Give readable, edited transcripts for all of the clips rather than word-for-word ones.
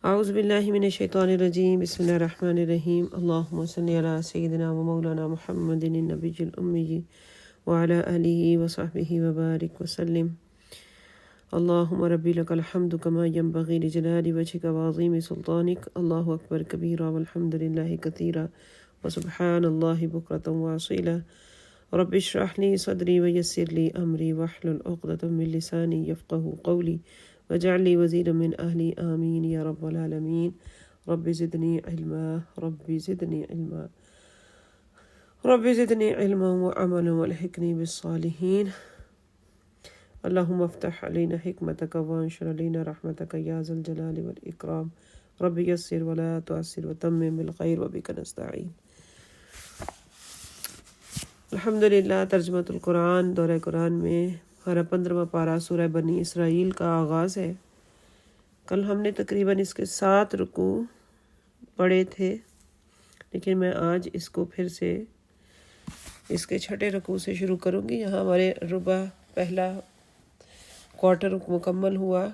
اعوذ باللہ من الشیطان الرجیم بسم اللہ الرحمن الرحیم اللہم صلی علی سیدنا و مولانا محمد النبی الامی وعلی آلہ وصحبہ وبارک وسلم اللہم ربی لک الحمد کما ینبغی لجلال وجہک وعظیم سلطانک اللہ اکبر کبیرا والحمد للہ کثیرا وسبحان اللہ بکرۃ واصیلا رب اشرح لی صدری ویسر لی امری واحلل عقدۃ من لسانی یفقہوا قولی واجعل لي وزيرا من أهلي آمين يا رب العالمين رب زدني علما رب زدني علما رب زدني علما وعملا والحقني بالصالحين اللهم افتح علينا حكمتك وانشر علينا رحمتك يا ذا الجلال والإكرام رب يسر ولا تعسر وتمم بالخير وبك نستعين الحمدللہ ترجمۃ القرآن دورہ قرآن میں ہمارا 15واں پارہ سورہ بنی اسرائیل کا آغاز ہے۔ کل ہم نے تقریباً اس کے 7 رکوع پڑھے تھے، لیکن میں آج اس کو پھر سے اس کے 6 رکوع سے شروع کروں گی۔ یہاں ہمارے ربع پہلا کوارٹر مکمل ہوا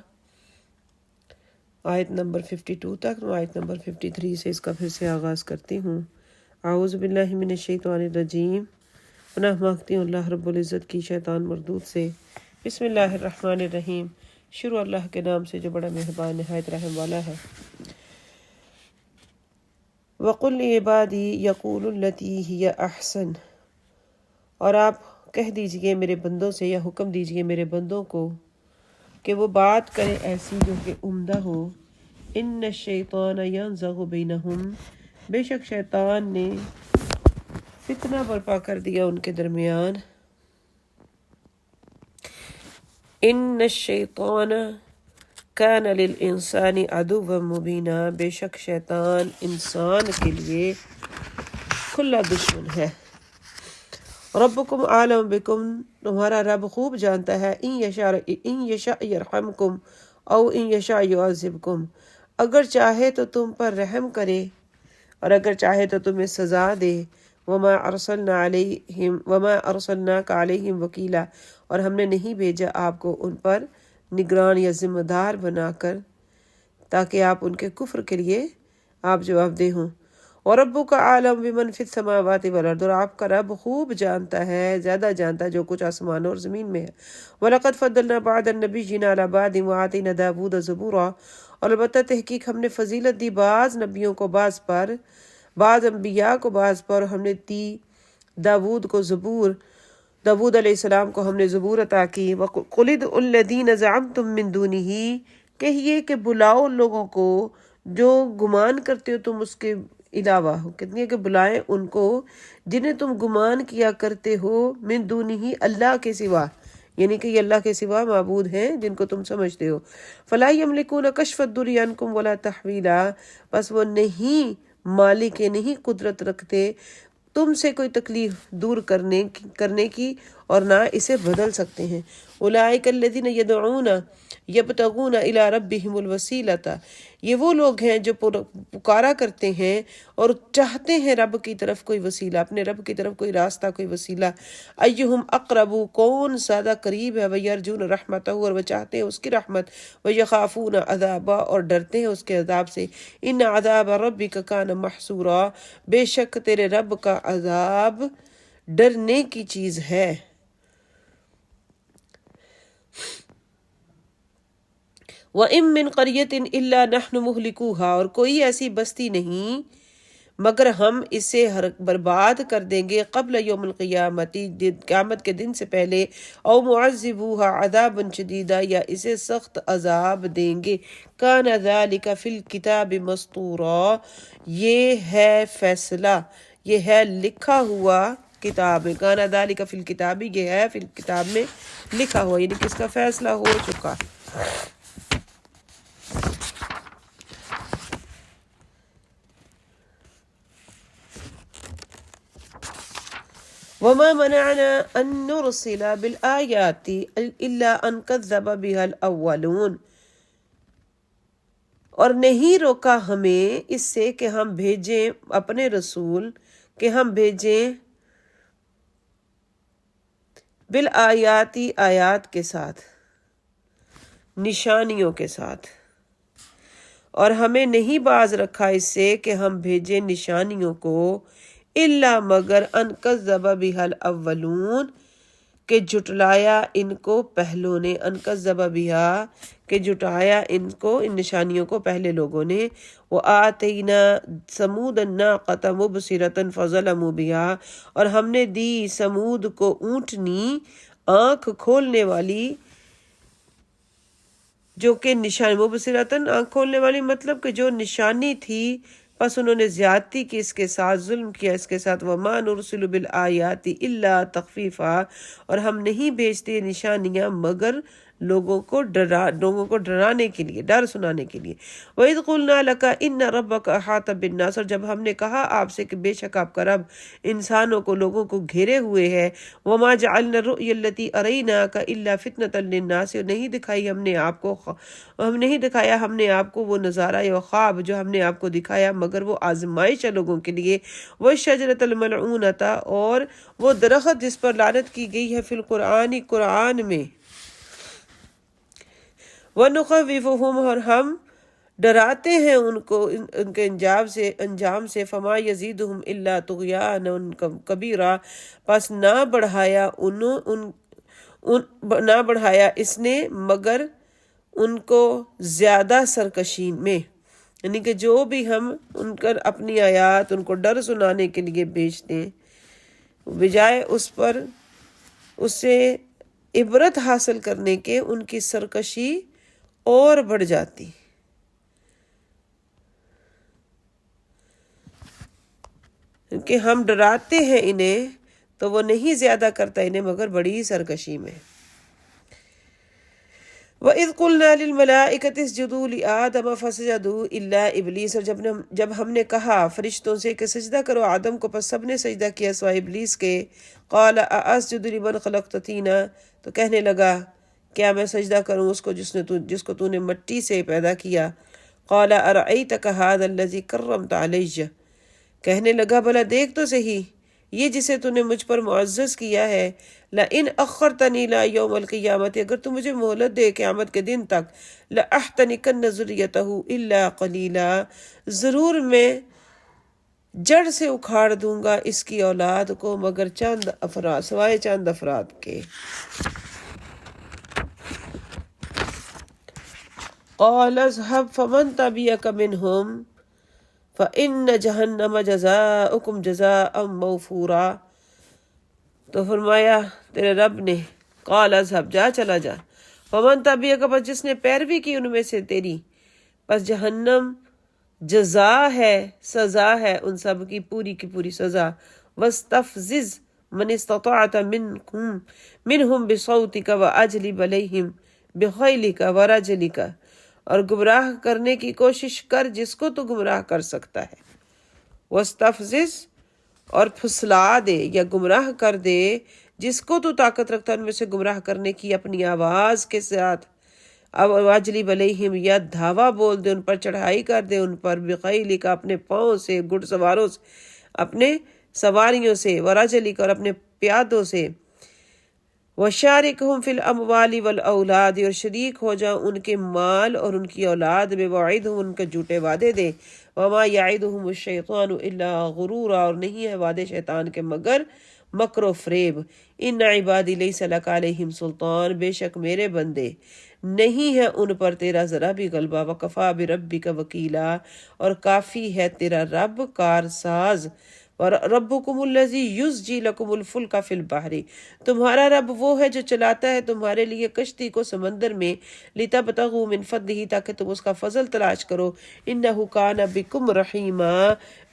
آیت نمبر 52 تک، میں آیت نمبر 53 سے اس کا پھر سے آغاز کرتی ہوں۔ اعوذ باللہ من الشیطان الرجیم، پناہ مانگتی ہوں اللہ رب العزت کی شیطان مردود سے۔ بسم اللہ الرحمن الرحیم، شروع اللہ کے نام سے جو بڑا مہربان نہایت رحم والا ہے۔ وَقُلْ لِعِبَادِي يَقُولُوا الَّتِي هِيَ أَحْسَنُ، اور آپ کہہ دیجئے میرے بندوں سے یا حکم دیجئے میرے بندوں کو کہ وہ بات کرے ایسی جو کہ عمدہ ہو۔ إِنَّ الشَّيْطَانَ يَنزَغُ بَيْنَهُمْ، بے شک شیطان نے فتنہ برپا کر دیا ان کے درمیان۔ ان الشیطان کان للانسان عدوا مبینا، بے شک شیطان انسان کے لیے کھلا دشمن ہے۔ ربکم عالم بکم، تمہارا رب خوب جانتا ہے۔ ان یشاء یرحمکم او ان یشاء یعذبکم، اگر چاہے تو تم پر رحم کرے اور اگر چاہے تو تمہیں سزا دے۔ وما ارسلناک علیہم وکیلا، اور ہم نے نہیں بھیجا آپ کو ان پر نگران یا ذمہ دار بنا کر تاکہ آپ ان کے کفر کے لیے آپ جواب دہ ہوں۔ وَرَبُّكَ عَالَمُ بِمَنْ فِي السَّمَاوَاتِ وَالْأَرْضِ، اور آپ کا رب خوب جانتا ہے، زیادہ جانتا ہے جو کچھ آسمانوں اور زمین میں ہے۔ وَلَقَدْ فَضَّلْنَا بَعْضَ النَّبِيِّينَ عَلَىٰ بَعْضٍ وَآتَيْنَا دَاوُودَ زَبُورًا، اور البتہ تحقیق ہم نے فضیلت دی بعض نبیوں کو بعض پر، بعض انبیاء کو بعض پر، ہم نے دی داود کو زبور، داود علیہ السلام کو ہم نے زبور عطا کی۔ وَقُلِ ادْعُوا الَّذِينَ زَعَمْتُم مِّن دُونِهِ، کہیے کہ بلاؤ لوگوں کو جو گمان کرتے ہو تم اس کے علاوہ، کتنی کہ بلائیں ان کو جنہیں تم گمان کیا کرتے ہو، من دونہ اللہ کے سوا، یعنی کہ یہ اللہ کے سوا معبود ہیں جن کو تم سمجھتے ہو۔ فلا یملکون کشف الضر عنکم ولا تحویلا، بس وہ نہیں مالک، نہیں قدرت رکھتے تم سے کوئی تکلیف دور کرنے کی اور نہ اسے بدل سکتے ہیں۔ اولئک الذین یدعون یبتغون الی ربہم الوسیلۃ، یہ وہ لوگ ہیں جو پکارا کرتے ہیں اور چاہتے ہیں رب کی طرف کوئی وسیلہ، اپنے رب کی طرف کوئی راستہ، کوئی وسیلہ۔ ایہم اقرب، کون زیادہ قریب ہے، ویرجون رحمتہ، اور وہ چاہتے ہیں اس کی رحمت، ویخافون عذابہ، اور ڈرتے ہیں اس کے عذاب سے۔ ان عذاب ربک کان محصورا، بے شک تیرے رب کا عذاب ڈرنے کی چیز ہے۔ وَإِن مِّن قَرْيَةٍ إِلَّا نَحْنُ مُهْلِكُوهَا، اور کوئی ایسی بستی نہیں مگر ہم اسے برباد کر دیں گے، قبل یوم القیامت، قیامت کے دن سے پہلے، او معذبوها عذابا شدیدا، یا اسے سخت عذاب دیں گے۔ کان ذلک فی الکتاب مسطورا، یہ ہے فیصلہ، یہ ہے لکھا ہوا کتاب میں۔ کان ذلک فی الکتاب، یہ ہے فی الکتاب میں لکھا ہوا، یعنی کہ اس کا فیصلہ ہو چکا۔ وَمَا مَنَعْنَا أَن نُرْسِلَ بِالْآيَاتِ إِلَّا أَن كَذَّبَ بِهَا الْأَوَّلُونَ، اور نہیں روکا ہمیں اس سے کہ ہم بھیجیں اپنے رسول، کہ ہم بھیجیں بالآیاتی، آیات کے ساتھ، نشانیوں کے ساتھ، اور ہمیں نہیں باز رکھا اس سے کہ ہم بھیجے نشانیوں کو، الا مگر ان کذب بها الاولون کہ جھٹلایا ان کو پہلوں نے، ان کذب بها کہ جھٹایا ان کو، ان نشانیوں کو پہلے لوگوں نے، وآتینا ثمود الناقۃ مبصرۃ فظلموا بها اور ہم نے دی سمود کو اونٹنی آنکھ کھولنے والی، جو کہ نشانی مبصرتاً آنکھ کھولنے والی مطلب کہ جو نشانی تھی، پس انہوں نے زیادتی کی اس کے ساتھ، ظلم کیا اس کے ساتھ، وما نرسل بالآیات الا تخفیفا اور ہم نہیں بھیجتے نشانیاں مگر لوگوں کو ڈرانے کے لیے، ڈر سنانے کے لیے۔ وَإِذْ قُلْنَا لَكَ إِنَّ رَبَّكَ أَحَاطَ بِالنَّاسِ اور جب ہم نے کہا آپ سے کہ بے شک آپ کا رب انسانوں کو، لوگوں کو گھیرے ہوئے ہے، وَمَا جَعَلْنَا الرُّؤْيَا الَّتِي أَرَيْنَاكَ إِلَّا فِتْنَةً لِلنَّاسِ اور نہیں دکھایا ہم نے آپ کو وہ نظارہ یا خواب جو ہم نے آپ کو دکھایا مگر وہ آزمائش ہے لوگوں کے لیے، وَالشَّجَرَةَ الْمَلْعُونَةَ اور وہ درخت جس پر لعنت کی گئی ہے، فی القرآن قرآن میں، وَنُخَوِّفُهُمْ اور ہم ڈراتے ہیں ان کو ان کے انجام سے، فما یزیدہم الا طغیانا کبیرا پس نہ بڑھایا اس نے مگر ان کو زیادہ سرکشی میں، یعنی کہ جو بھی ہم ان پر اپنی آیات ان کو ڈر سنانے کے لیے بھیجتے ہیں، بجائے اس سے عبرت حاصل کرنے کے ان کی سرکشی اور بڑھ جاتی۔ کہ ہم ڈراتے ہیں انہیں تو وہ نہیں زیادہ کرتا انہیں مگر بڑی سرکشی میں۔ وَإِذْ قُلْنَا لِلْمَلَائِكَةِ اسْجُدُوا لِآدَمَ فَسَجَدُوا إِلَّا إِبْلِيسَ اور جب ہم نے کہا فرشتوں سے کہ سجدہ کرو آدم کو، پس سب نے سجدہ کیا سوائے ابلیس کے۔ قَالَ أَأَسْجُدُ لِمَنْ خَلَقْتَ طِينًا تو کہنے لگا کیا میں سجدہ کروں اس کو جس کو تو نے مٹی سے پیدا کیا۔ قَالَ أَرَأَيْتَكَ هَذَا الَّذِي كَرَّمْتَ عَلَيَّ کہنے لگا بھلا دیکھ تو صحیح یہ جسے تو نے مجھ پر معزز کیا ہے، لَإِنْ أَخَّرْتَنِي إِلَىٰ يَوْمِ الْقِيَامَةِ اگر تو مجھے مہلت دے قیامت کے دن تک، لَأَحْتَنِكَنَّ ذُرِّيَّتَهُ إِلَّا قَلِيلًا ضرور میں جڑ سے اکھاڑ دوں گا اس کی اولاد کو مگر چند افراد، سوائے چند افراد کے۔ قَالَ اذْهَبْ فَمَنْ تَبِعَكَ مِنْهُمْ فَإِنَّ جَهَنَّمَ جَزَاؤُكُمْ جَزَاءً مَوْفُورًا تو فرمایا تیرے رب نے، قَالَ اذْهَبْ چلا جا، فَمَنْ تَبِعَكَ بس جس نے پیروی کی ان میں سے تیری، پس جہنم جزا ہے، سزا ہے ان سب کی پوری سزا۔ وَاسْتَفْزِزْ مَنِ اسْتَطَعْتَ مِنْهُمْ بِصَوْتِكَ وَأَجْلِبْ عَلَيْهِمْ بِخَيْلِكَ وَرَجْلِكَ اور گمراہ کرنے کی کوشش کر جس کو تو گمراہ کر سکتا ہے۔ وَاسْتَفْزِزْ اور پھسلا دے یا گمراہ کر دے جس کو تو طاقت رکھتا ہے ان میں سے گمراہ کرنے کی اپنی آواز کے ساتھ، اب واجلب علیہم یا دھاوا بول دے ان پر، چڑھائی کر دے ان پر، بخیلک اپنے پاؤں سے، گھڑ سواروں سے، اپنے سواریوں سے، ورجلک اور اپنے پیادوں سے، وشارکہم فی الاموال والاولاد اور شریک ہو جاؤ ان کے مال اور ان کی اولاد میں، وعدہم ان کے جھوٹے وعدے دے، وما یعدہم الشیطان الا غرورا اور نہیں ہے وعدے شیطان کے مگر مکر و فریب۔ ان عبادی لیس لک علیہم سلطان بے شک میرے بندے نہیں ہے ان پر تیرا ذرا بھی غلبہ، وکفا بربک وکیلا اور کافی ہے تیرا رب کارساز، ربکم الذی یزجی لکم الفلک فی البحر تمہارا رب وہ ہے جو چلاتا ہے تمہارے لیے کشتی کو سمندر میں، لتبتغوا من فضلہ تاکہ تم اس کا فضل تلاش کرو، انہ کان بکم رحیما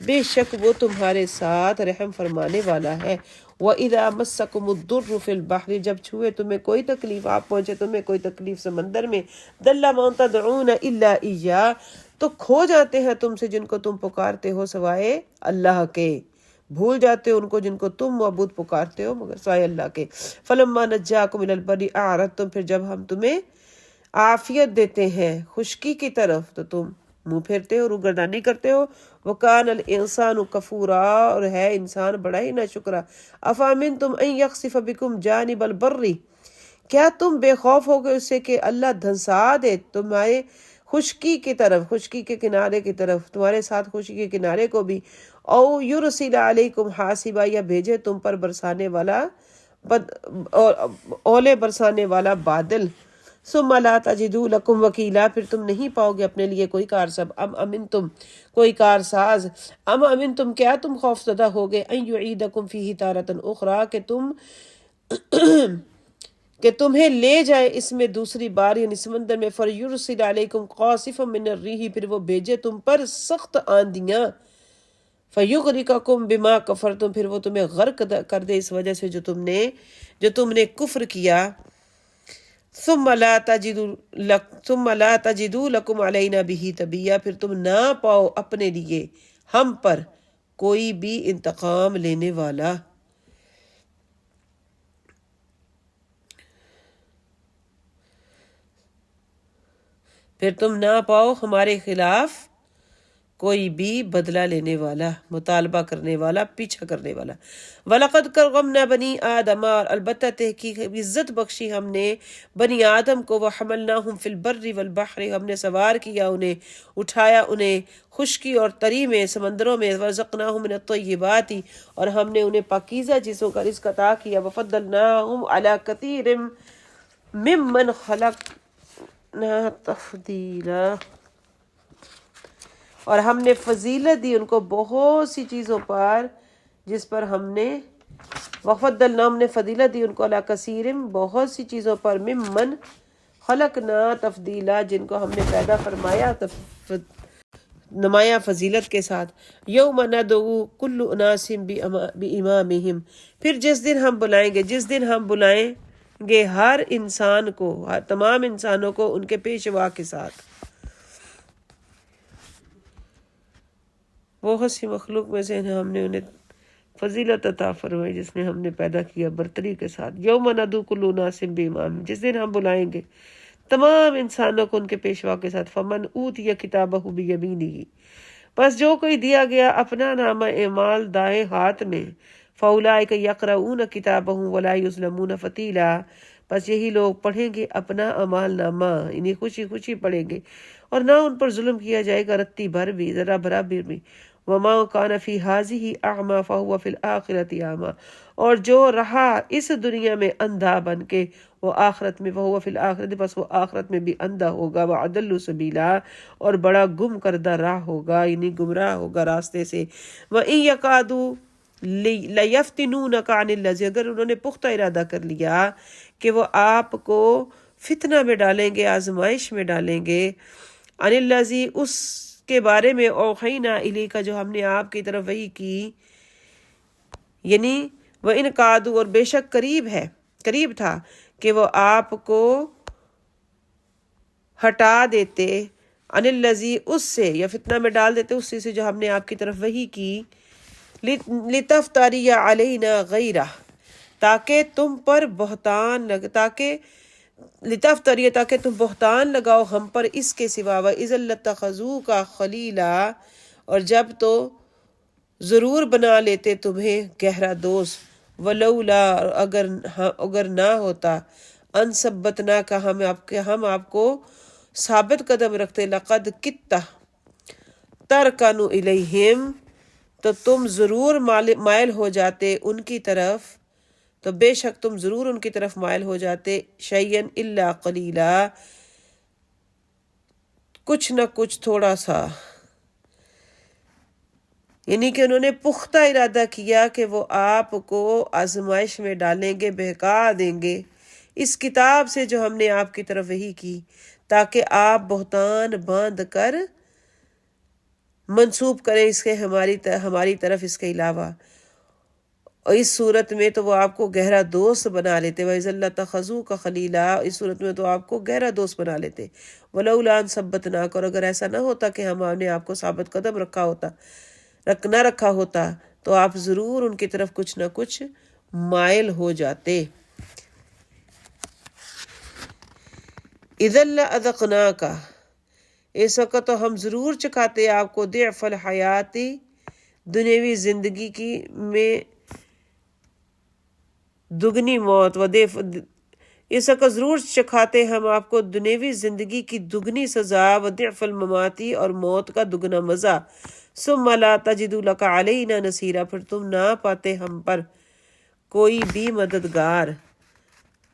بے شک وہ تمہارے ساتھ رحم فرمانے والا ہے۔ وَإِذَا مَسَّكُمُ الضُّرُّ فِي الْبَحْرِ جب چھوئے تمہیں کوئی تکلیف، آپ پہنچے تمہیں کوئی تکلیف سمندر میں، دَلَّ مَن تَدْعُونَ إِلَّا إِيَّاهُ تو کھو جاتے ہیں تم سے جن کو تم پکارتے ہو سوائے اللہ کے، بھول جاتے ہو ان کو جن کو تم معبود پکارتے ہو مگر سوائے اللہ کے۔ فَلَمَّا نَجَّاكُمْ إِلَى الْبَرِّ أَعْرَضْتُمْ پھر جب ہم تمہیں عافیت دیتے ہیں خشکی کی طرف تو تم منہ پھیرتے ہو، روگردانی کرتے ہو۔ وَكَانَ الْإِنسَانُ كَفُورًا اور ہے انسان بڑا ہی ناشکرا۔ أَفَأَمِنْتُمْ أَنْ يَخْسِفَ بِكُمْ جَانِبَ الْبَرِّ کیا تم بے خوف ہو گئے اس سے کہ اللہ دھنسا دے تمہارے خشکی کی طرف، خشکی کے کنارے کی طرف، تمہارے ساتھ خشکی کے کنارے کو بھی، او یرسل علیکم حاسبا، یا بھیجے تم پر برسانے والا اولے برسانے والا بادل، ثم لا تجدوا لکم وکیلا، پھر تم نہیں پاؤ گے اپنے لیے کوئی کارساز، ام امن تم کوئی کارساز، ام امن تم کیا تم خوف زدہ ہوگے، ان یعیدکم فیہ تارۃ اخری، کہ تمہیں لے جائے اس میں دوسری بار، یعنی سمندر میں، فَيُرْسِلَ عَلَيْكُمْ قَاصِفًا مِّنَ الرِّيحِ، پھر وہ بھیجے تم پر سخت آندیاں، فَيُغْرِقَكُمْ بِمَا كَفَرْتُمْ، پھر وہ تمہیں غرق کر دے اس وجہ سے جو تم نے کفر کیا، ثُمَّ لَا تَجِدُوا لَكُمْ عَلَيْنَا بِهِ تَبِيًّا، پھر تم نہ پاؤ اپنے لیے ہم پر کوئی بھی انتقام لینے والا۔ پھر تم نہ پاؤ ہمارے خلاف کوئی بھی بدلہ لینے والا، مطالبہ کرنے والا، پیچھا کرنے والا۔ وَلَقَدْ كَرَّمْنَا بَنِي آدَمَ، اور البتہ تحقیق عزت بخشی ہم نے بنی آدم کو، وَحَمَلْنَاهُمْ فِي الْبَرِّ وَالْبَحْرِ، ہم نے سوار کیا انہیں، اٹھایا انہیں خشکی اور تری میں، سمندروں میں، وَرَزَقْنَاهُمْ مِنَ الطَّيِّبَاتِ، اور ہم نے انہیں پاکیزہ چیزوں کا رزق عطا کیا، وَفَضَّلْنَاهُمْ عَلَى كَثِيرٍ مِّمَّنْ خَلَقْنَا تَفْضِيلًا، اور ہم نے فضیلت دی ان کو بہت سی چیزوں پر جس پر ہم نے، وفضلنا، ہم نے فضیلت دی ان کو، علی کثیر، بہت سی چیزوں پر، ممن خلقنا تفضیلا، جن کو ہم نے پیدا فرمایا نمایاں فضیلت کے ساتھ۔ یوم ندعو کل اناس بامامہم، پھر جس دن ہم بلائیں گے ہر انسان کو، تمام انسانوں کو ان کے پیشوا کے ساتھ۔ بہت سی مخلوق میں سے ہم نے انہیں فضیلت عطا فرمائی جس نے ہم نے پیدا کیا برتری کے ساتھ۔ یوم ندعو کل اناس بامامہم، جس دن ہم بلائیں گے تمام انسانوں کو ان کے پیشوا کے ساتھ۔ فمن اوتی کتابہ بیمینہ، بس جو کوئی دیا گیا اپنا نامہ اعمال دائیں ہاتھ میں، فاولئک یقرؤون کتابہم ولا یظلمون فتیلا، بس یہی لوگ پڑھیں گے اپنا اعمال نامہ، انہیں خوشی خوشی پڑھیں گے، اور نہ ان پر ظلم کیا جائے گا رتی بھر بھی، ذرا برابر بھی۔ وما کان فی ہذہ اعمی فہو فی الآخرۃ اعمی، اور جو رہا اس دنیا میں اندھا بن کے، وہ آخرت میں، وہو فی الآخرۃ، بس وہ آخرت میں بھی اندھا ہوگا، وأضل سبیلا، اور بڑا گم کردہ راہ ہوگا، یعنی گمراہ ہوگا راستے سے۔ وإن یکادوا لیفتنونک عن الذی، اگر انہوں نے پختہ ارادہ کر لیا کہ وہ آپ کو فتنہ میں ڈالیں گے، آزمائش میں ڈالیں گے، عن الذی، اس کے بارے میں، اوحینا الیک، جو ہم نے آپ کی طرف وحی کی، یعنی وَإِنْ قَعَدُوا، اور بے شک قریب تھا کہ وہ آپ کو ہٹا دیتے، عن الذی، اس سے، یا فتنہ میں ڈال دیتے اس سے جو ہم نے آپ کی طرف وحی کی، لِتَفْتَرِيَ عَلَيْنَا غَيْرَهُ، تاکہ تم پر بہتان تاکہ تم بہتان لگاؤ ہم پر اس کے سوا، وَإِذًا لَاتَّخَذُوكَ خَلِيلًا، اور جب تو ضرور بنا لیتے تمہیں گہرا دوست، وَلَوْلَا، اگر نہ ہوتا، ان ثبتناک، ہم آپ کو ثابت قدم رکھتے، لقد کدت ترکن الیہم، تو تم ضرور مائل ہو جاتے ان کی طرف، تو بے شک تم ضرور ان کی طرف مائل ہو جاتے، شیئن الا قلیلا، کچھ نہ کچھ تھوڑا سا، یعنی کہ انہوں نے پختہ ارادہ کیا کہ وہ آپ کو آزمائش میں ڈالیں گے، بہکا دیں گے اس کتاب سے جو ہم نے آپ کی طرف وحی کی، تاکہ آپ بہتان باندھ کر منسوب کریں اس کے ہماری طرف اس کے علاوہ، اور اس صورت میں تو وہ آپ کو گہرا دوست بنا لیتے، وَإِذًا لَاتَّخَذُوكَ خَلِيلًا، اس صورت میں تو آپ کو گہرا دوست بنا لیتے، وَلَوْلَا أَن ثَبَّتْنَاكَ، اور اگر ایسا نہ ہوتا کہ ہم نے آپ کو ثابت قدم رکھا ہوتا تو آپ ضرور ان کی طرف کچھ نہ کچھ مائل ہو جاتے۔ اِذًا لَأَذَقْنَاكَ، اس وقت تو ہم ضرور چکھاتے آپ کو، ضعف الحیات، دنیاوی زندگی میں دگنی موت، اس وقت ضرور چکھاتے ہم آپ کو دنیوی زندگی کی دگنی سزا و ضعف المماتی اور موت کا دگنا مزہ، ثم لا تجد لک علینا نصیرا، پھر تم نہ پاتے ہم پر کوئی بھی مددگار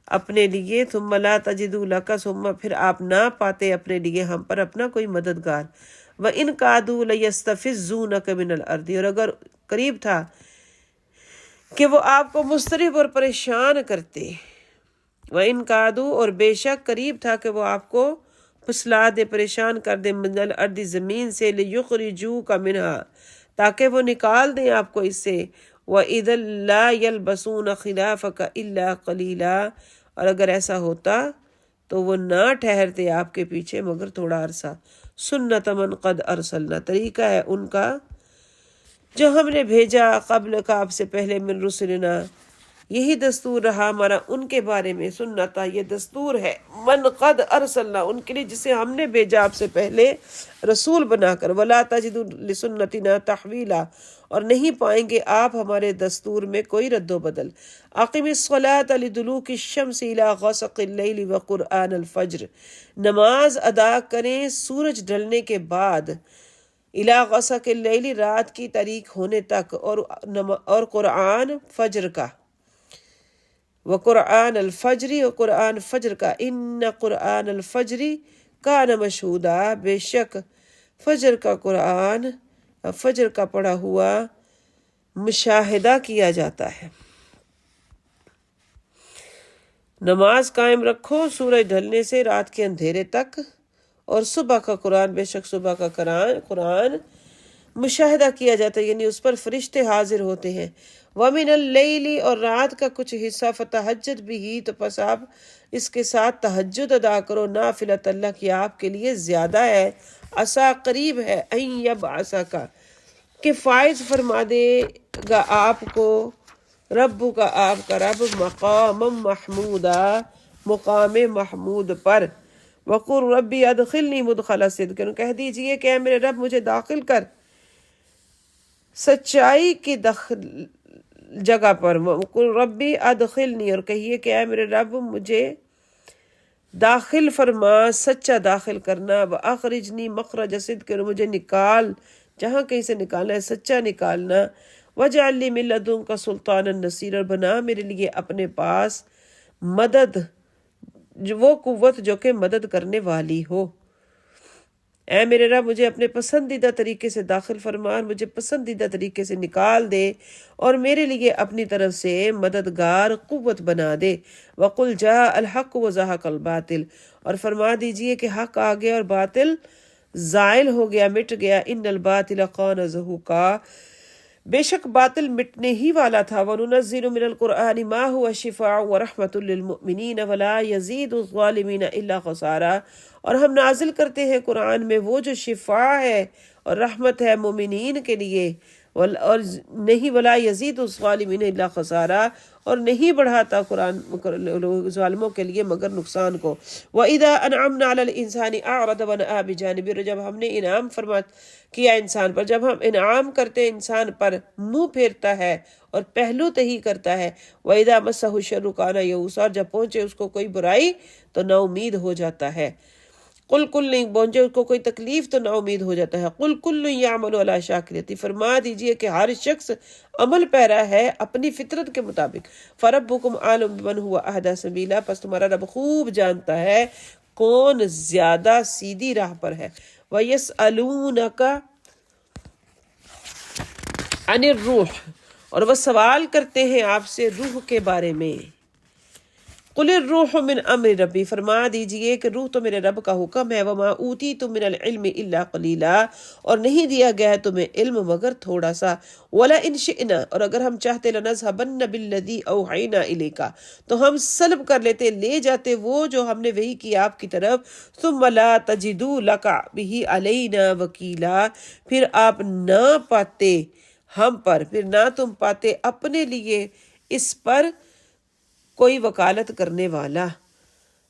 اپنے لیے، ثم لا تجد لک، ثم پھر آپ نہ پاتے اپنے لیے ہم پر اپنا کوئی مددگار، وَإِن كَادُوا لَيَسْتَفِزُّونَكَ مِنَ الْأَرْضِ، اور اگر قریب تھا کہ وہ آپ کو مضطرب اور پریشان کرتے، وَإِن كَادُوا، اور بے شک قریب تھا کہ وہ آپ کو پھسلا دے، پریشان کر دے، مِنَ الْأَرْضِ زمین سے، لِيُخْرِجُوكَ مِنْهَا تاکہ وہ نکال دیں آپ کو اس سے، وَإِذًا لَا يَلْبَسُونَ خِلَافَكَ إِلَّا قَلِيلًا، اور اگر ایسا ہوتا تو وہ نہ ٹھہرتے آپ کے پیچھے مگر تھوڑا عرصہ، سنت من قد ارسلنا، طریقہ ہے ان کا جو ہم نے بھیجا قبل کا آپ سے پہلے، من رسلنا، یہی دستور رہا ہمارا ان کے بارے میں، سنتا یہ دستور ہے، من قد ارسلنا، ان کے لیے جسے ہم نے بھیجا آپ سے پہلے رسول بنا کر، ولا تجد لسنتنا تحویلا، اور نہیں پائیں گے آپ ہمارے دستور میں کوئی رد و بدل، اقم الصلاۃ لدلوک الشمس الی غسق اللیل وقرآن الفجر، نماز ادا کریں سورج ڈھلنے کے بعد، الی غسق اللیل رات کی تاریک ہونے تک، اور قرآن فجر کا، وقرآن الفجر، اور قرآن فجر کا، ان قرآن الفجر کان مشہودا، بے شک فجر کا قرآن، فجر کا پڑھا ہوا مشاہدہ کیا جاتا ہے۔ نماز قائم رکھو سورج ڈھلنے سے رات کے اندھیرے تک، اور صبح کا قرآن، بے شک صبح کا قرآن مشاہدہ کیا جاتا ہے، یعنی اس پر فرشتے حاضر ہوتے ہیں، وَمِنَ اللَّيْلِ، اور رات کا کچھ حصہ، فَتَہَجَّدْ بِهِ، تو پس آپ اس کے ساتھ تہجد ادا کرو، نافلۃ اللہ کی آپ کے لیے زیادہ ہے، عسیٰ قریب ہے، اَن یبعثک، کہ فائز فرما دے گا آپ کو، رب کا آپ کا رب، مقام محمودا، مقام محمود پر، وقل ربی ادخلنی مدخل صدق، کہہ دیجئے کہ اے میرے رب مجھے داخل کر سچائی کی جگہ پر، وقل ربی ادخلنی، اور کہیے کہ اے میرے رب مجھے داخل فرما، سچا داخل کرنا، واخرجنی مخرج صدق، اور مجھے نکال جہاں کہیں سے نکالنا ہے سچا نکالنا، واجعل لی من لدنک سلطانا نصیرا، اور بنا میرے لیے اپنے پاس مدد، وہ قوت جو کہ مدد کرنے والی ہو، اے میرے رب مجھے اپنے پسندیدہ طریقے سے داخل فرما، اور مجھے پسندیدہ طریقے سے نکال دے، اور میرے لیے اپنی طرف سے مددگار قوت بنا دے، وقل جاء الحق وزهق الباطل، اور فرما دیجئے کہ حق آ گیا اور باطل زائل ہو گیا، مٹ گیا، ان الباطل کان زہوقا، بے شک باطل مٹنے ہی والا تھا، وَنُنَزِّلُ مِنَ الْقُرْآنِ مَا هُوَ شِفَاءٌ وَرَحْمَةٌ لِّلْمُؤْمِنِينَ وَلَا يَزِيدُ الظَّالِمِينَ إِلَّا خَسَارًا، اور ہم نازل کرتے ہیں قرآن میں وہ جو شفا ہے اور رحمت ہے مومنین کے لیے، اور نہیں، ولا یزید الظالمین الا خسارا، اور نہیں بڑھاتا قرآن ظالموں کے لیے مگر نقصان کو، وَإِذَا أَنْعَمْنَا عَلَى الْإِنسَانِ أَعْرَضَ وَنَأَىٰ بِجَانِبِهِ، اور جب ہم نے انعام کیا انسان پر، جب ہم انعام کرتے انسان پر منہ پھیرتا ہے اور پہلو تہی کرتا ہے، وَإِذَا مَسَّهُ الشَّرُّ كَانَ يَئُوسًا، اور جب پہنچے اس کو کوئی برائی تو نا امید ہو جاتا ہے، قل کل نہیں پہنچے اس کو کوئی تکلیف تو نا امید ہو جاتا ہے، قل کل یعمل علی شاکرتی، فرما دیجئے کہ ہر شخص عمل پیرا ہے اپنی فطرت کے مطابق، فربکم عالم بمن هو اہدی سبیلا، پس تمہارا رب خوب جانتا ہے کون زیادہ سیدھی راہ پر ہے، وَيَسْأَلُونَكَ عَنِ الرُّوحِ، اور وہ سوال کرتے ہیں آپ سے روح کے بارے میں، قُلِ الرُّوحُ مِنْ أَمْرِ رَبِّي، فرما دیجئے کہ روح تو میرے رب کا حکم ہے، وَمَا أُوتِيتُم مِّنَ الْعِلْمِ إِلَّا قَلِيلًا، اور نہیں دیا گیا ہے تمہیں علم مگر تھوڑا سا، وَلَئِنْ شِئْنَا، اور اگر ہم چاہتے لَنَذْهَبَنَّ بِالَّذِي أَوْحَيْنَا إِلَيْكَ، تو ہم سلب کر لیتے، لے جاتے وہ جو ہم نے وحی کی آپ کی طرف، ثُمَّ لَا تَجِدُوا لَكَ بِهِ عَلَيْنَا وَكِيلًا، پھر آپ نہ پاتے ہم پر، پھر نہ تم پاتے اپنے لیے اس پر کوئی وکالت کرنے والا،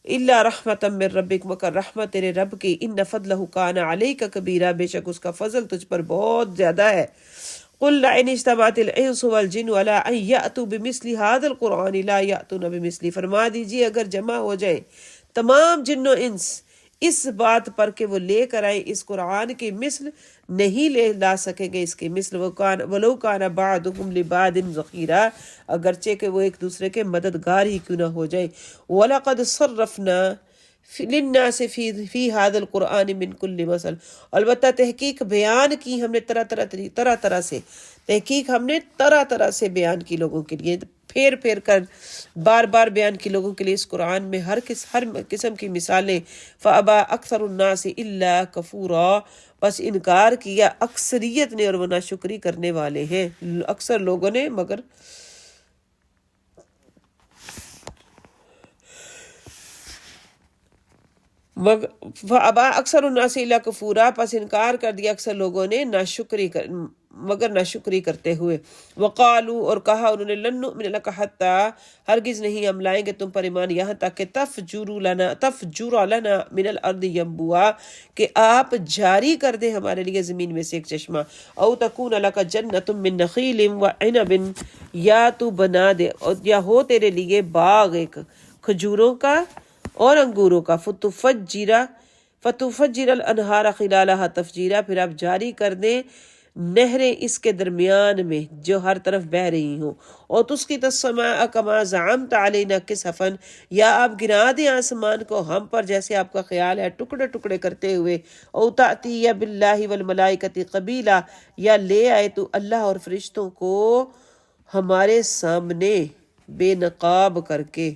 الا رحمۃ من ربک، مگر رحمت تیرے رب کی، ان فضلہ کان علیک کبیرا، بے شک اس کا فضل تجھ پر بہت زیادہ ہے، قل لئن اجتمعت الانس والجن على ان یأتوا بمثل هذا القرآن لا یأتون بمثلی، فرما دیجیے اگر جمع ہو جائے تمام جن و انس اس بات پر کہ وہ لے کر آئے اس قرآن کے مثل، نہیں لے لا سکیں گے اس کے مثل، ولو کان بعضهم لبعض ظہیرا، اگرچہ کہ وہ ایک دوسرے کے مددگار ہی کیوں نہ ہو جائے۔ وَلَقَدْ صَرَّفْنَا للناس فی هذا القرآن من کل مثل، البتہ تحقیق بیان کی ہم نے طرح طرح سے، تحقیق ہم نے طرح طرح سے بیان کی لوگوں کے لیے، پھیر پھیر کر بار بار بیان کی لوگوں کے لیے اس قرآن میں ہر قسم کی مثالیں۔ فابا اکثر الناس الا کفورا، بس انکار کیا اکثریت نے اور وہ ناشکری کرنے والے ہیں، اکثر لوگوں نے مگر فابا اکثر الناس الا کفورا، پس انکار کر دیا اکثر لوگوں نے مگر ناشکری کرتے ہوئے۔ وقالو، اور کہا انہوں نے، لن نؤمن لک حتی، ہرگز نہیں ہم لائیں گے تم پر ایمان یہاں تک کہ تفجر لنا من الارض ینبوعا، کہ آپ جاری کر دیں ہمارے لیے زمین میں سے ایک چشمہ، او تکون لک جنت من نخیل وعنب، یا تو بنا دے یا ہو تیرے لیے باغ ایک کھجوروں کا اور انگوروں کا، فتفجر الانہار خلالہا تفجیرا، پھر آپ جاری کر دیں نہریں اس کے درمیان میں جو ہر طرف بہ رہی ہوں، اور تسقط السماء کما زعمت علینا کسفا، یا آپ گرا دیں آسمان کو ہم پر جیسے آپ کا خیال ہے ٹکڑے ٹکڑے کرتے ہوئے، او تأتی باللہ والملائکۃ قبیلا، یا لے آئے تو اللہ اور فرشتوں کو ہمارے سامنے بے نقاب کر کے،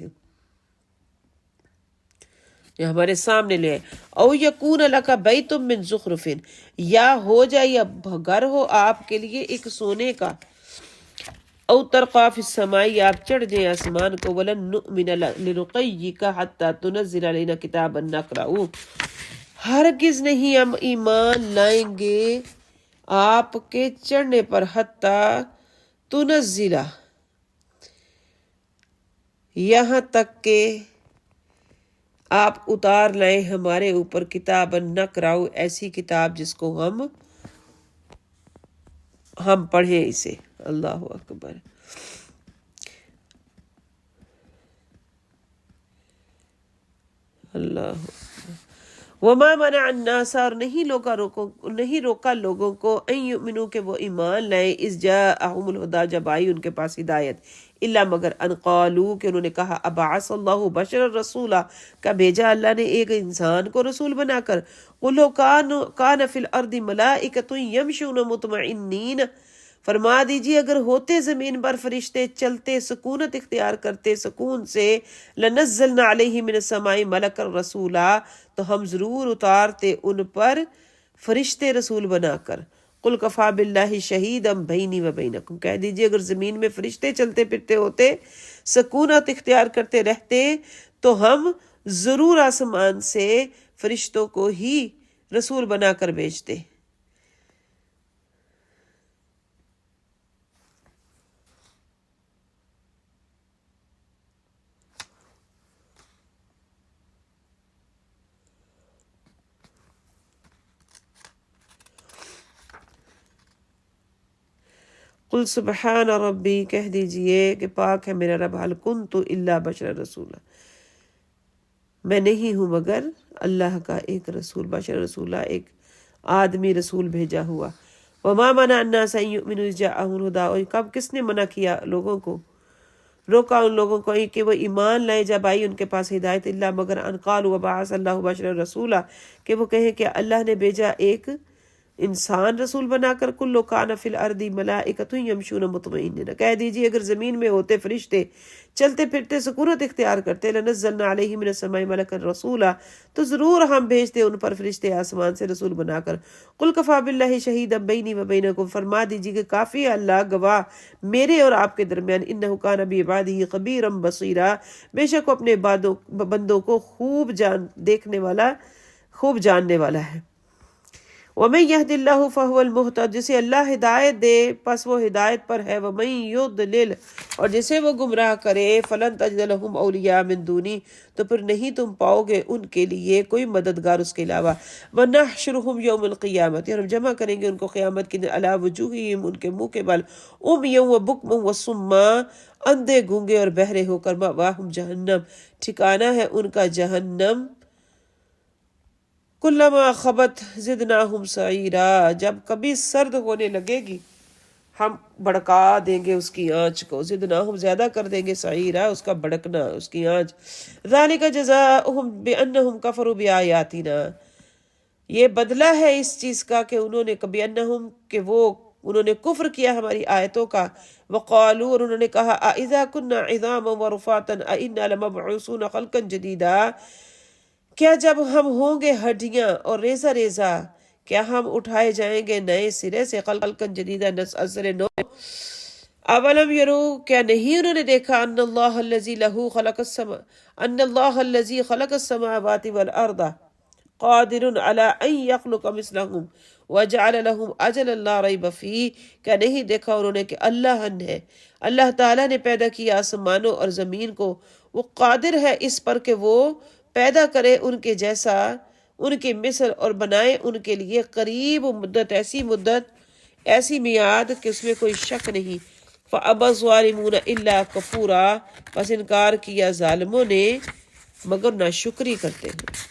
یا ہمارے سامنے لے آئے، او یکون لک بیت من زخرف، یا ہو جائے یا گھر ہو آپ کے لیے ایک سونے کا، او ترقا فی السماء، یا آپ چڑھ جائیں آسمان کو، ولن نؤمن لرقیک حتی تنزل علینا کتابا نقرأہ، ہرگز نہیں ہم ایمان لائیں گے آپ کے چڑھنے پر حتی تنزل، یہاں تک کہ آپ اتار لائیں ہمارے اوپر کتاب نقرأ، ایسی کتاب جس کو ہم پڑھیں اسے۔ اللہ اکبر۔ اللہ وما منع الناس، اور نہیں روکا لوگوں کو، ان یؤمنوا کہ وہ ایمان لائیں، اذ جاءہم الہدی، جب آئی ان کے پاس ہدایت، الا مگر ان قالوا کہ انہوں نے کہا، ابعث اللہ بشرا رسولا، کیا بھیجا اللہ نے ایک انسان کو رسول بنا کر، قل لو کان فی الارض ملائکۃ یمشون مطمئنین، فرما دیجیے اگر ہوتے زمین پر فرشتے چلتے سکونت اختیار کرتے سکون سے، لنزلنا علیہ من السماء ملکا رسولا، تو ہم ضرور اتارتے ان پر فرشتے رسول بنا کر، قل کفا باللہ شہیدا بینی و بینکم، کہہ دیجیے اگر زمین میں فرشتے چلتے پھرتے ہوتے سکونت اختیار کرتے رہتے تو ہم ضرور آسمان سے فرشتوں کو ہی رسول بنا کر بھیجتے۔ قل سبحان ربی، کہہ دیجئے کہ پاک ہے میرا رب، حل کنت الا بشر رسولا، میں نہیں ہوں مگر اللہ کا ایک رسول، بشر رسولہ، ایک آدمی رسول بھیجا ہوا۔ وما منع الناس ان یؤمنوا اذ جاءہم الہدی، اور کب کس نے منع کیا لوگوں کو، روکا ان لوگوں کو کہ وہ ایمان لائیں جب آئی ان کے پاس ہدایت، الا مگر ان قالوا وبعث اللہ بشر رسولا، کہ وہ کہیں کہ اللہ نے بھیجا ایک انسان رسول بنا کر، کل کان فی الارض ملائکۃ یمشون مطمئنین، کہہ دیجیے اگر زمین میں ہوتے فرشتے چلتے پھرتے سکونت اختیار کرتے، لنزلنا علیہ من السماء ملکا رسولا، تو ضرور ہم بھیجتے ان پر فرشتے آسمان سے رسول بنا کر، قل کفا باللہ شہیدا بینی و بینکم، فرما دیجیے کہ کافی ہے اللہ گواہ میرے اور آپ کے درمیان، انہ کان بعبادہ خبیرا بصیرا، بے شک وہ اپنے بندوں کو خوب جاننے والا ہے۔ وَمَن يَهْدِ اللَّهُ فَهُوَ الْمُهْتَدِ، جسے اللہ ہدایت دے پس وہ ہدایت پر ہے، وَمَن يُضْلِلْ اور جسے وہ گمراہ کرے، فَلَن تَجِدَ لَهُمْ أَوْلِيَاءَ مِن دُونِي تو پھر نہیں تم پاؤ گے ان کے لیے کوئی مددگار اس کے علاوہ، وَنَحْشُرُهُمْ يَوْمَ الْقِيَامَةِ اور ہم جمع کریں گے ان کو قیامت کے دن، عَلَىٰ وُجُوهِهِمْ ان کے منہ کے بل، عُمْيًا وَبُكْمًا وَصُمًّا اندھے گونگے اور بہرے ہو کر، مَأْوَاهُمْ جہنم ٹھکانہ ہے ان کا جہنم، کلما خبت زدناہم سعیرا جب کبھی سرد ہونے لگے گی ہم بڑکا دیں گے اس کی آنچ کو، زدناہم زیادہ کر دیں گے سعیرا اس کا بڑکنا، اس کی آنچ، ذالک جزاؤہم بانہم کفروا بآیاتنا یہ بدلہ ہے اس چیز کا کہ انہوں نے کبھی انہم کہ وہ انہوں نے کفر کیا ہماری آیتوں کا، وقالوا اور انہوں نے کہا اذا كنا عظاما ورفاتا ائنا لمبعوثون خلقا جدیدا کیا جب ہم ہوں گے ہڈیاں اور ریزہ ریزہ کیا ہم اٹھائے جائیں گے نئے سرے سے، خلقا جدیدا نسل نو، اولم یرو کیا نہیں انہوں نے دیکھا ان اللہ الذی خلق السماوات والارض قادر علی ان یخلق مثلہم وجعل لهم اجلا لا ریب فیہ کیا نہیں دیکھا انہوں نے کہ اللہ تعالیٰ نے پیدا کیا آسمانوں اور زمین کو، وہ قادر ہے اس پر کہ وہ پیدا کرے ان کے جیسا ان کی مثل اور بنائے ان کے لیے قریب مدت ایسی میعاد کہ اس میں کوئی شک نہیں، فَأَبَى الظَّالِمُونَ إِلَّا كَفُورًا پس انکار کیا ظالموں نے مگر ناشکری کرتے ہیں۔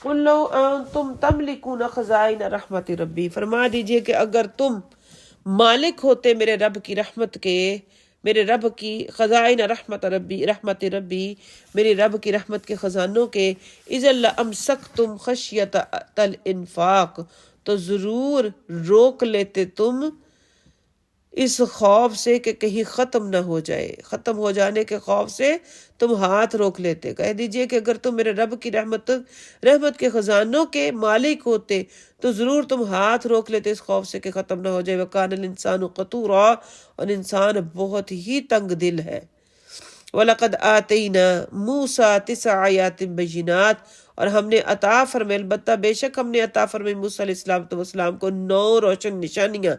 قُلْ لَوْ أَنْتُمْ تَمْلِكُونَ خَزَائِنَ رَحْمَتِ رَبِّي فرما دیجئے کہ اگر تم مالک ہوتے میرے رب کی رحمت کے، میرے رب کی خزائن رحمت ربی میرے رب کی رحمت کے خزانوں کے، اِذًا لَأَمْسَكْتُمْ خَشْيَةَ الْإِنفاق تو ضرور روک لیتے تم اس خوف سے کہ کہیں ختم نہ ہو جائے، ختم ہو جانے کے خوف سے تم ہاتھ روک لیتے۔ کہہ دیجئے کہ اگر تم میرے رب کی رحمت کے خزانوں کے مالک ہوتے تو ضرور تم ہاتھ روک لیتے اس خوف سے کہ ختم نہ ہو جائے، وَكَانَ الْإِنسَانُ قَتُورًا اور انسان بہت ہی تنگ دل ہے۔ وَلَقَدْ آتَيْنَا مُوسَىٰ 9 آیات بینات اور ہم نے عطا فرمائے البتہ بے شک ہم نے عطا فرمائی موسیٰ علیہ السلام کو 9 روشن نشانیاں،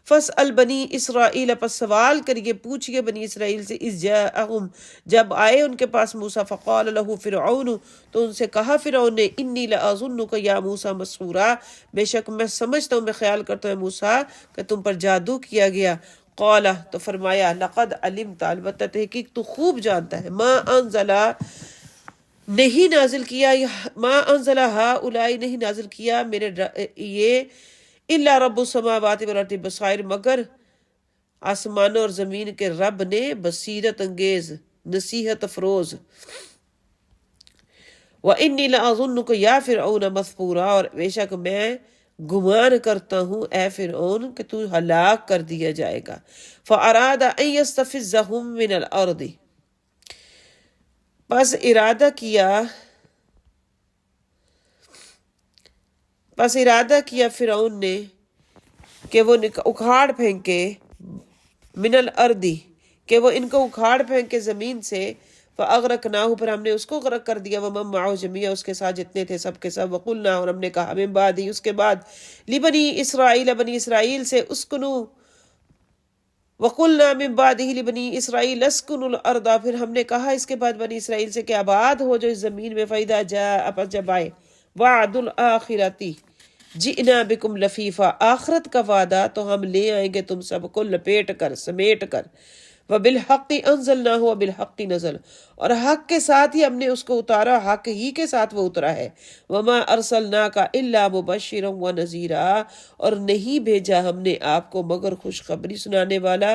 فَاسْأَلْ بَنِي إِسْرَائِيلَ پس سوال کریے پوچھئے بنی اسرائیل سے، اِذْ جَاءَهُمْ جب آئے ان کے پاس موسیٰ، فَقَالَ لَهُ فِرْعَوْنُ تو ان سے کہا فرعون نے، إِنِّي لَأَظُنُّكَ يَا مُوسَىٰ مَسْحُورًا بے شک میں سمجھتا ہوں میں خیال کرتا ہوں موسیٰ کہ تم پر جادو کیا گیا، قال تو فرمایا لقد علمت البتہ تحقیق تو خوب جانتا ہے، ما انزل نہیں نازل کیا، ما انزل ہؤلاء نہیں نازل کیا میرے یہ الا رب السماوات والارض بصائر مگر آسمانوں اور زمین کے رب نے بصیرت انگیز نصیحت افروز، وانی لاظنک یا فرعون مثبورا اور بے شک میں گمان کرتا ہوں اے فرعون کہ تو ہلاک کر دیا جائے گا، فاراد ان یستفزهم من الارض پس ارادہ کیا فرعون نے کہ وہ اکھاڑ پھینکے، من الارض کہ وہ ان کو اکھاڑ پھینکے زمین سے، فاغرقناہ پھر ہم نے اس کو غرق کر دیا، ومن معہ جميعا اس کے ساتھ جتنے تھے سب کے سب، وقلنا اور ہم نے کہا من بعد اس کے بعد، لبنی اسرائیل بنی اسرائیل سے اسکنو، وقلنا من بعدہ لبنی اسرائیل اسکنوا الارض پھر ہم نے کہا اس کے بعد بنی اسرائیل سے کہ آباد ہو جو اس زمین میں، فاذا جاء پس جب آئے وعد الآخرۃ جئنا بکم لفیفا آخرت کا وعدہ تو ہم لے آئیں گے تم سب کو لپیٹ کر سمیٹ کر، وبالحق انزلناہ وبالحق نزل اور حق کے ساتھ ہی ہم نے اس کو اتارا، حق ہی کے ساتھ وہ اترا ہے، وما ارسلناک الا مبشرا ونذیرا اور نہیں بھیجا ہم نے آپ کو مگر خوشخبری سنانے والا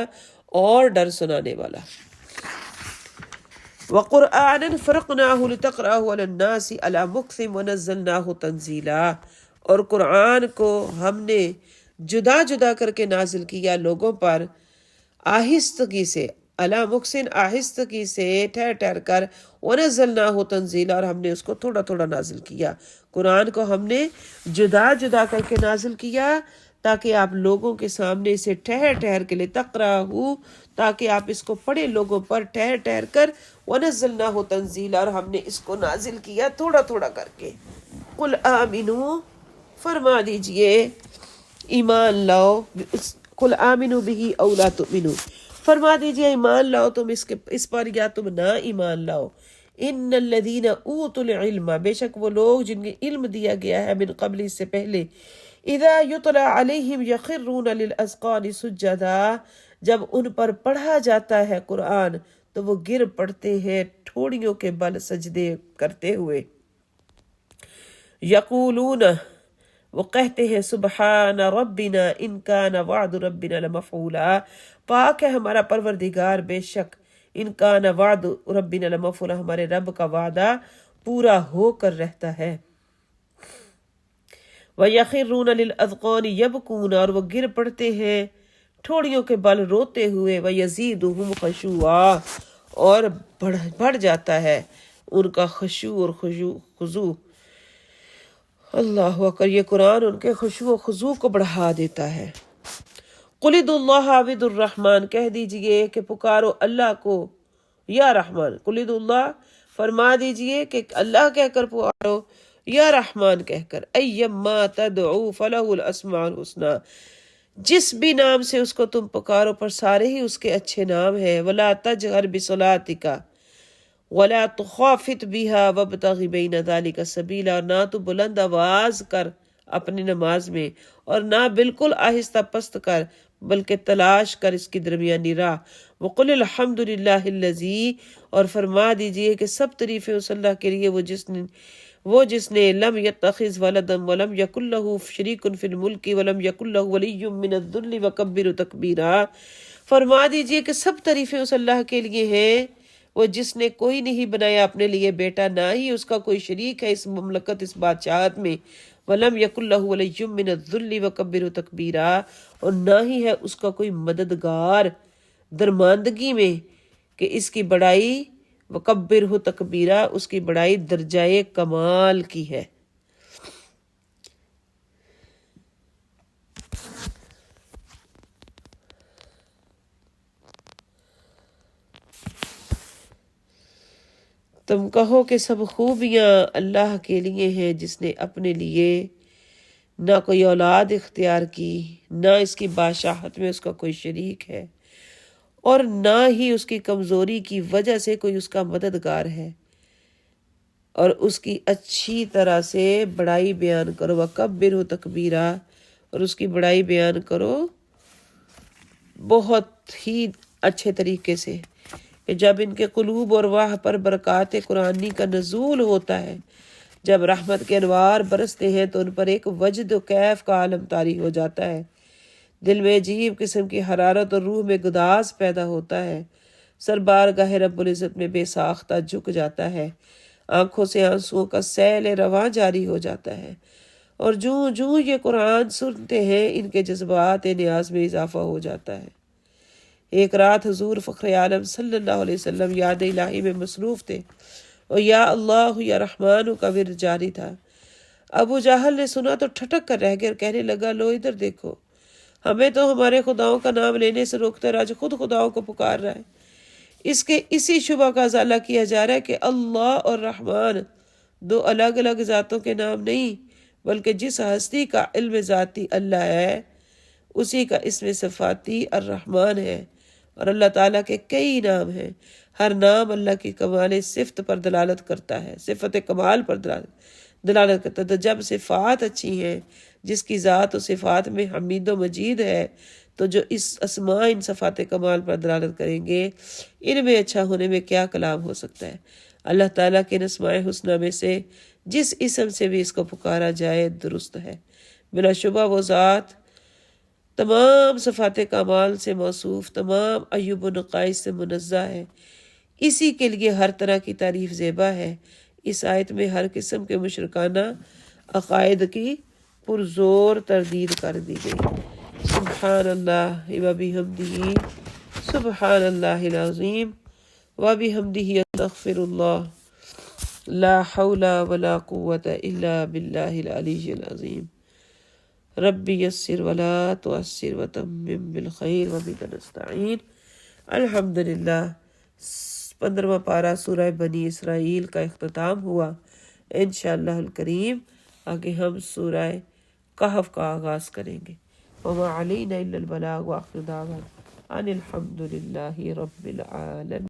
اور ڈر سنانے والا، وقرآنا فرقناہ لتقرأہ علی الناس علی مکث ونزلناہ تنزیلا اور قرآن کو ہم نے جدا جدا کر کے نازل کیا لوگوں پر آہستگی سے، علی مکثن آہستگی سے ٹھہر ٹھہر کر، ونزلناہ تنزیلا اور ہم نے اس کو تھوڑا تھوڑا نازل کیا، قرآن کو ہم نے جدا جدا کر کے نازل کیا تاکہ آپ لوگوں کے سامنے اسے ٹھہر ٹھہر کے لے تقرأہ، تاکہ آپ اس کو پڑھے لوگوں پر ٹھہر ٹھہر کر، وَنَزَّلْنَاهُ تَنزِيلًا، اور ہم نے اس کو نازل کیا تھوڑا تھوڑا کر کے۔ قُلْ آمِنُوا، فرما دیجئے ایمان لاؤ، قُلْ آمِنُوا بِهِ أَوْ لَا تُؤْمِنُوا، فرما دیجئے ایمان لاؤ تم اس پر یا تم نہ ایمان لاؤ۔ ان الذین اوتوا العلم، بے شک وہ لوگ جن کے علم دیا گیا ہے من قبل، اس سے پہلے، اذا یتلی علیہم یخرون للاذقان سجدا، جب ان پر پڑھا جاتا ہے قرآن تو وہ گر پڑتے ہیں ٹھوڑیوں کے بل سجدے کرتے ہوئے۔ یقولون، وہ کہتے ہیں سبحان ربنا ان کان وعد ربنا لمفعولا، پاک ہے ہمارا پروردگار، بے شک ان کان وعد ربنا لمفعولا، ہمارے رب کا وعدہ پورا ہو کر رہتا ہے۔ وَيَخِرُّونَ لِلْأَذْقَانِ يَبْكُونَ، اور وہ گر پڑتے ہیں ٹھوڑیوں کے بل روتے ہوئے۔ وَيَزِيدُهُمْ خَشُوعًا، اور بڑھ جاتا ہے ان کا خشوع اور خضوع۔ اللہ اکبر، یہ قرآن ان کے خشوع و خضوع کو بڑھا دیتا ہے۔ قُلِ ادعوا اللَّهَ أَوِ ادعوا الرَّحْمَٰنَ، کہہ دیجئے کہ پکارو اللہ کو یا رحمان۔ قُلِ ادعوا اللَّهَ، فرما دیجئے کہ اللہ کہہ کر پکارو، یا رحمان کہہ کر۔ ایما تدعو فلہ الاسماء الحسنی، جس بھی نام سے اس کو تم پکارو پر سارے ہی اس کے اچھے نام ہیں۔ ولا تجہر بصلاتک ولا تخافت بها وابتغ بین ذلک سبیلا، نہ تو بلند آواز کر اپنی نماز میں اور نہ بالکل آہستہ پست کر، بلکہ تلاش کر اس کی درمیانی راہ۔ وقل الحمد للہ الذی، اور فرما دیجئے کہ سب تعریفیں اس اللہ کے لیے وہ جس نے لم یتخذ ولدا ولم یکن لہ شریک فی الملک ولم یکن لہ ولی من الذل وکبرہ تکبیرا، فرما دیجئے کہ سب تعریفیں اس اللہ کے لیے ہیں، وہ جس نے کوئی نہیں بنایا اپنے لیے بیٹا، نہ ہی اس کا کوئی شریک ہے اس مملکت، اس بادشاہت میں۔ وَلَمْ يَكُنْ لَهُ وَلِيٌّ مِّنَ الذُّلِّ وَكَبِّرْهُ تَكْبِيرًا، اور نہ ہی ہے اس کا کوئی مددگار درماندگی میں کہ اس کی بڑائی، وَكَبِّرْهُ تَكْبِيرًا، اس کی بڑائی درجۂ کمال کی ہے۔ تم کہو کہ سب خوبیاں اللہ کے لیے ہیں، جس نے اپنے لیے نہ کوئی اولاد اختیار کی، نہ اس کی بادشاہت میں اس کا کوئی شریک ہے، اور نہ ہی اس کی کمزوری کی وجہ سے کوئی اس کا مددگار ہے، اور اس کی اچھی طرح سے بڑائی بیان کرو۔ وَكَبِّرْهُ تَكْبِيرًا، اور اس کی بڑائی بیان کرو بہت ہی اچھے طریقے سے، کہ جب ان کے قلوب اور واہ پر برکات قرآنی کا نزول ہوتا ہے، جب رحمت کے انوار برستے ہیں تو ان پر ایک وجد و کیف کا عالم طاری ہو جاتا ہے، دل میں عجیب قسم کی حرارت اور روح میں گداز پیدا ہوتا ہے، سر بارگاہ رب العزت میں بے ساختہ جھک جاتا ہے، آنکھوں سے آنسوؤں کا سیل رواں جاری ہو جاتا ہے، اور جوں جوں یہ قرآن سنتے ہیں ان کے جذبات نیاز میں اضافہ ہو جاتا ہے۔ ایک رات حضور فخر عالم صلی اللہ علیہ وسلم یاد الہی میں مصروف تھے، اور یا اللہ یا رحمان کا ورد جاری تھا۔ ابو جہل نے سنا تو ٹھٹک کر رہ گیا اور کہنے لگا، لو ادھر دیکھو، ہمیں تو ہمارے خداؤں کا نام لینے سے روکتا ہے، آج خود خداؤں کو پکار رہا ہے۔ اس کے اسی شبہ کا ازالہ کیا جا رہا ہے کہ اللہ اور رحمان دو الگ الگ ذاتوں کے نام نہیں، بلکہ جس ہستی کا علم ذاتی اللہ ہے اسی کا اسم صفاتی الرحمن ہے، اور اللہ تعالیٰ کے کئی نام ہیں، ہر نام اللہ کی کمال صفت پر دلالت کرتا ہے، صفت کمال پر دلالت کرتا ہے۔ تو جب صفات اچھی ہیں، جس کی ذات و صفات میں حمید و مجید ہے، تو جو اس اسماء ان صفات کمال پر دلالت کریں گے، ان میں اچھا ہونے میں کیا کلام ہو سکتا ہے۔ اللہ تعالیٰ کے اسماء حسنہ میں سے جس اسم سے بھی اس کو پکارا جائے درست ہے۔ بلا شبہ وہ ذات تمام صفات کمال سے موصوف، تمام عیوب و نقائص سے منزہ ہے، اسی کے لیے ہر طرح کی تعریف زیبا ہے۔ اس آیت میں ہر قسم کے مشرکانہ عقائد کی پرزور تردید کر دی گئی۔ سبحان اللہ و بحمدہ، سبحان اللہ العظیم و بحمدہ، استغفر اللہ، لا حول ولا قوة الا باللہ العلی العظیم۔ ربی یسر ولا تعسر وتمم بالخیر وبک نستعین۔ الحمدللہ 15واں پارہ سورہ بنی اسرائیل کا اختتام ہوا۔ انشاءاللہ الکریم آگے ہم سورہ کہف کا آغاز کریں گے۔ وما علینا الا البلاغ، وآخر دعوانا ان الحمدللہ رب العالمین۔